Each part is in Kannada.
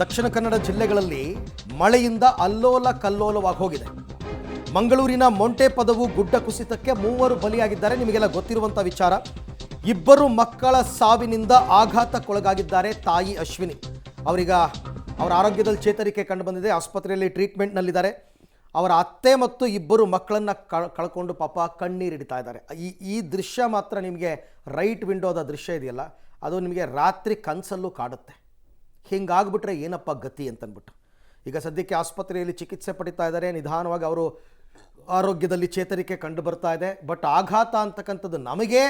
ದಕ್ಷಿಣ ಕನ್ನಡ ಜಿಲ್ಲೆಗಳಲ್ಲಿ ಮಳೆಯಿಂದ ಅಲ್ಲೋಲ ಕಲ್ಲೋಲವಾಗಿ ಹೋಗಿದೆ. ಮಂಗಳೂರಿನ ಮೊಂಟೆಪದವು ಗುಡ್ಡ ಕುಸಿತಕ್ಕೆ 3 ಬಲಿಯಾಗಿದ್ದಾರೆ. ನಿಮಗೆಲ್ಲ ಗೊತ್ತಿರುವಂಥ ವಿಚಾರ. 2 ಮಕ್ಕಳ ಸಾವಿನಿಂದ ಆಘಾತಕ್ಕೊಳಗಾಗಿದ್ದಾರೆ ತಾಯಿ ಅಶ್ವಿನಿ. ಅವರ ಆರೋಗ್ಯದಲ್ಲಿ ಚೇತರಿಕೆ ಕಂಡು ಬಂದಿದೆ. ಆಸ್ಪತ್ರೆಯಲ್ಲಿ ಟ್ರೀಟ್ಮೆಂಟ್ನಲ್ಲಿದ್ದಾರೆ. ಅವರ ಅತ್ತೆ ಮತ್ತು 2 ಮಕ್ಕಳನ್ನು ಕಳ್ಕೊಂಡು ಪಾಪ ಕಣ್ಣೀರಿಡ್ತಾ ಇದ್ದಾರೆ. ಈ ದೃಶ್ಯ ಮಾತ್ರ ನಿಮಗೆ ರೈಟ್ ವಿಂಡೋದ ದೃಶ್ಯ ಇದೆಯಲ್ಲ, ಅದು ನಿಮಗೆ ರಾತ್ರಿ ಕನಸಲ್ಲೂ ಕಾಡುತ್ತೆ. ಹಿಂಗಾಗ್ಬಿಟ್ರೆ ಏನಪ್ಪ ಗತಿ ಅಂತಂದ್ಬಿಟ್ಟು ಈಗ ಸದ್ಯಕ್ಕೆ ಆಸ್ಪತ್ರೆಯಲ್ಲಿ ಚಿಕಿತ್ಸೆ ಪಡಿತಾ ಇದ್ದಾರೆ. ನಿಧಾನವಾಗಿ ಅವರು ಆರೋಗ್ಯದಲ್ಲಿ ಚೇತರಿಕೆ ಕಂಡು ಬರ್ತಾ ಇದೆ. ಬಟ್ ಆಘಾತ ಅಂತಕ್ಕಂಥದ್ದು ನಮಗೆ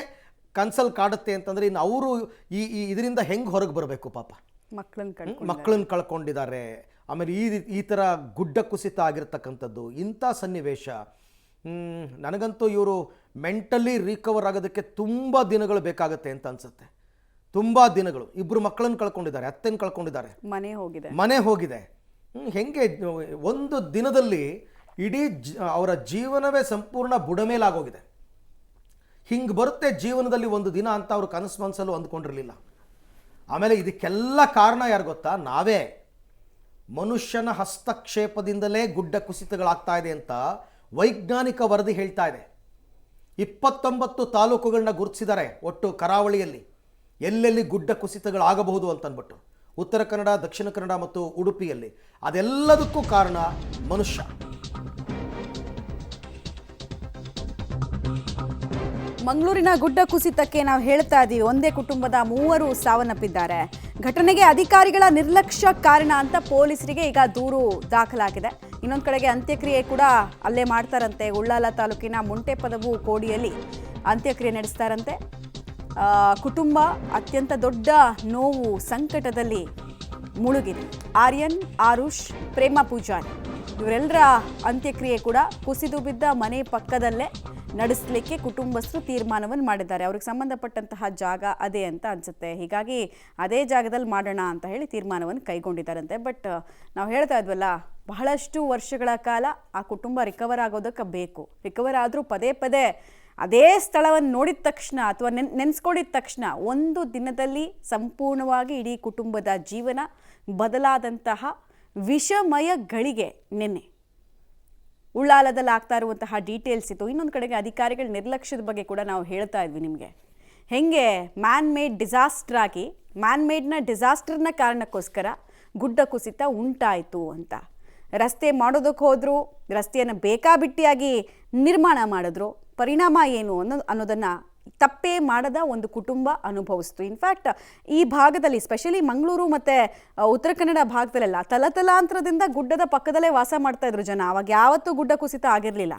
ಕನ್ಸಲ್ಲಿ ಕಾಡುತ್ತೆ ಅಂತಂದರೆ ಇನ್ನು ಅವರು ಇದರಿಂದ ಹೆಂಗೆ ಹೊರಗೆ ಬರಬೇಕು? ಪಾಪ ಮಕ್ಕಳನ್ನ ಕಳ್ಕೊಂಡಿದ್ದಾರೆ. ಆಮೇಲೆ ಈ ಥರ ಗುಡ್ಡ ಕುಸಿತ ಆಗಿರ್ತಕ್ಕಂಥದ್ದು ಇಂಥ ಸನ್ನಿವೇಶ. ನನಗಂತೂ ಇವರು ಮೆಂಟಲಿ ರಿಕವರ್ ಆಗೋದಕ್ಕೆ ತುಂಬ ದಿನಗಳು ಬೇಕಾಗುತ್ತೆ ಅಂತ ಅನಿಸುತ್ತೆ. ತುಂಬ ದಿನಗಳು. 2 ಮಕ್ಕಳನ್ನು ಕಳ್ಕೊಂಡಿದ್ದಾರೆ, ಅತ್ತೆನ ಕಳ್ಕೊಂಡಿದ್ದಾರೆ, ಮನೆ ಹೋಗಿದೆ. ಹೆಂಗೆ ಒಂದು ದಿನದಲ್ಲಿ ಇಡೀ ಅವರ ಜೀವನವೇ ಸಂಪೂರ್ಣ ಬುಡಮೇಲಾಗೋಗಿದೆ. ಹಿಂಗೆ ಬರುತ್ತೆ ಜೀವನದಲ್ಲಿ ಒಂದು ದಿನ ಅಂತ ಅವರು ಕನಸು ಮನಸ್ಸಲ್ಲೂ ಅಂದ್ಕೊಂಡಿರಲಿಲ್ಲ. ಆಮೇಲೆ ಇದಕ್ಕೆಲ್ಲ ಕಾರಣ ಯಾರು ಗೊತ್ತಾ? ನಾವೇ. ಮನುಷ್ಯನ ಹಸ್ತಕ್ಷೇಪದಿಂದಲೇ ಗುಡ್ಡ ಕುಸಿತಗಳಾಗ್ತಾ ಇದೆ ಅಂತ ವೈಜ್ಞಾನಿಕ ವರದಿ ಹೇಳ್ತಾ ಇದೆ. 29 ತಾಲೂಕುಗಳನ್ನ ಗುರುತಿಸಿದ್ದಾರೆ ಒಟ್ಟು ಕರಾವಳಿಯಲ್ಲಿ, ಎಲ್ಲೆಲ್ಲಿ ಗುಡ್ಡ ಕುಸಿತಗಳಾಗಬಹುದು ಅಂತಂದ್ಬಿಟ್ಟು. ಉತ್ತರ ಕನ್ನಡ, ದಕ್ಷಿಣ ಕನ್ನಡ ಮತ್ತು ಉಡುಪಿಯಲ್ಲಿ. ಅದೆಲ್ಲದಕ್ಕೂ ಕಾರಣ ಮನುಷ್ಯ. ಮಂಗಳೂರಿನ ಗುಡ್ಡ ಕುಸಿತಕ್ಕೆ ನಾವು ಹೇಳ್ತಾ ಇದ್ದೀವಿ, ಒಂದೇ ಕುಟುಂಬದ 3 ಸಾವನ್ನಪ್ಪಿದ್ದಾರೆ. ಘಟನೆಗೆ ಅಧಿಕಾರಿಗಳ ನಿರ್ಲಕ್ಷ್ಯ ಕಾರಣ ಅಂತ ಪೊಲೀಸರಿಗೆ ಈಗ ದೂರು ದಾಖಲಾಗಿದೆ. ಇನ್ನೊಂದು ಕಡೆಗೆ ಅಂತ್ಯಕ್ರಿಯೆ ಕೂಡ ಅಲ್ಲೇ ಮಾಡ್ತಾರಂತೆ. ಉಳ್ಳಾಲ ತಾಲೂಕಿನ ಮೊಂಟೆಪದವು ಕೋಡಿಯಲ್ಲಿ ಅಂತ್ಯಕ್ರಿಯೆ ನಡೆಸ್ತಾರಂತೆ. ಕುಟುಂಬ ಅತ್ಯಂತ ದೊಡ್ಡ ನೋವು, ಸಂಕಟದಲ್ಲಿ ಮುಳುಗಿದೆ. ಆರ್ಯನ್, ಆರುಷ್, ಪ್ರೇಮ ಪೂಜಾರಿ ಇವರೆಲ್ಲರ ಅಂತ್ಯಕ್ರಿಯೆ ಕೂಡ ಕುಸಿದು ಬಿದ್ದ ಮನೆ ಪಕ್ಕದಲ್ಲೇ ನಡೆಸಲಿಕ್ಕೆ ಕುಟುಂಬಸ್ಥರು ತೀರ್ಮಾನವನ್ನು ಮಾಡಿದ್ದಾರೆ. ಅವ್ರಿಗೆ ಸಂಬಂಧಪಟ್ಟಂತಹ ಜಾಗ ಅದೇ ಅಂತ ಅನಿಸುತ್ತೆ. ಹೀಗಾಗಿ ಅದೇ ಜಾಗದಲ್ಲಿ ಮಾಡೋಣ ಅಂತ ಹೇಳಿ ತೀರ್ಮಾನವನ್ನು ಕೈಗೊಂಡಿದ್ದಾರಂತೆ. ಬಟ್ ನಾವು ಹೇಳ್ತಾ ಇದ್ವಲ್ಲ, ಬಹಳಷ್ಟು ವರ್ಷಗಳ ಕಾಲ ಆ ಕುಟುಂಬ ರಿಕವರ್ ಆಗೋದಕ್ಕೆ ಬೇಕು. ರಿಕವರ್ ಆದರೂ ಪದೇ ಪದೇ ಅದೇ ಸ್ಥಳವನ್ನು ನೋಡಿದ ತಕ್ಷಣ ಅಥವಾ ನೆನೆಸ್ಕೊಂಡಿದ ತಕ್ಷಣ ಒಂದು ದಿನದಲ್ಲಿ ಸಂಪೂರ್ಣವಾಗಿ ಇಡೀ ಕುಟುಂಬದ ಜೀವನ ಬದಲಾದಂತಹ ವಿಷಮಯ ಗಳಿಗೆ ನಿನ್ನೆ ಉಳ್ಳಾಲದಲ್ಲಿ ಆಗ್ತಾ ಇರುವಂತಹ ಡೀಟೇಲ್ಸ್ ಇತ್ತು. ಇನ್ನೊಂದು ಕಡೆಗೆ ಅಧಿಕಾರಿಗಳ ನಿರ್ಲಕ್ಷ್ಯದ ಬಗ್ಗೆ ಕೂಡ ನಾವು ಹೇಳ್ತಾ ಇದ್ವಿ ನಿಮಗೆ. ಹೆಂಗೆ ಮ್ಯಾನ್ ಮೇಡ್ ಡಿಸಾಸ್ಟರ್ ಆಗಿ ಮ್ಯಾನ್ ಮೇಡ್ನ ಡಿಸಾಸ್ಟರ್ನ ಕಾರಣಕ್ಕೋಸ್ಕರ ಗುಡ್ಡ ಕುಸಿತ ಉಂಟಾಯಿತು ಅಂತ. ರಸ್ತೆ ಮಾಡೋದಕ್ಕೆ ಹೋದ್ರು, ರಸ್ತೆಯನ್ನು ಬೇಕಾಬಿಟ್ಟಿಯಾಗಿ ನಿರ್ಮಾಣ ಮಾಡಿದ್ರು. ಪರಿಣಾಮ ಏನು ಅನ್ನೋದನ್ನು ತಪ್ಪೇ ಮಾಡದ ಒಂದು ಕುಟುಂಬ ಅನುಭವಿಸ್ತು. ಇನ್ಫ್ಯಾಕ್ಟ್ ಈ ಭಾಗದಲ್ಲಿ ಸ್ಪೆಷಲಿ ಮಂಗಳೂರು ಮತ್ತು ಉತ್ತರ ಕನ್ನಡ ಭಾಗದಲ್ಲೆಲ್ಲ ತಲತಲಾಂತರದಿಂದ ಗುಡ್ಡದ ಪಕ್ಕದಲ್ಲೇ ವಾಸ ಮಾಡ್ತಾ ಇದ್ರು ಜನ. ಅವಾಗ ಯಾವತ್ತೂ ಗುಡ್ಡ ಕುಸಿತ ಆಗಿರಲಿಲ್ಲ.